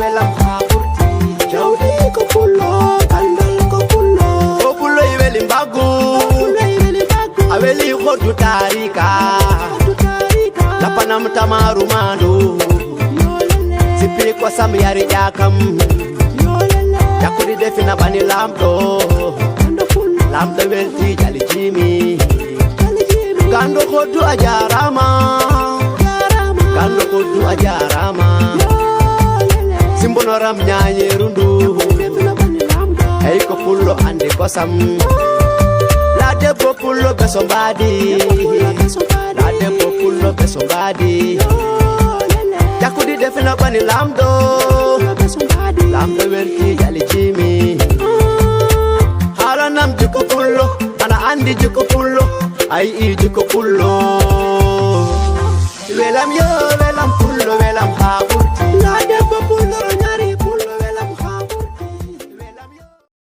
Velam aweli khodu tarika lapanam tamaru mandu sipi kwa sam yari jakam yakudi defina bani lamdo lamdo welti jali jimi gando khodu ajarama gando khodu ajarama simbonoram nyanye rundu hey ko pullo ande ko sam la debbo pullo be sombadi la debbo pullo be sombadi yakudi defina bani lamdo lamdo welti jali jimi haranam jiko pullo ana andi jiko pullo ay i jiko pullo welam yo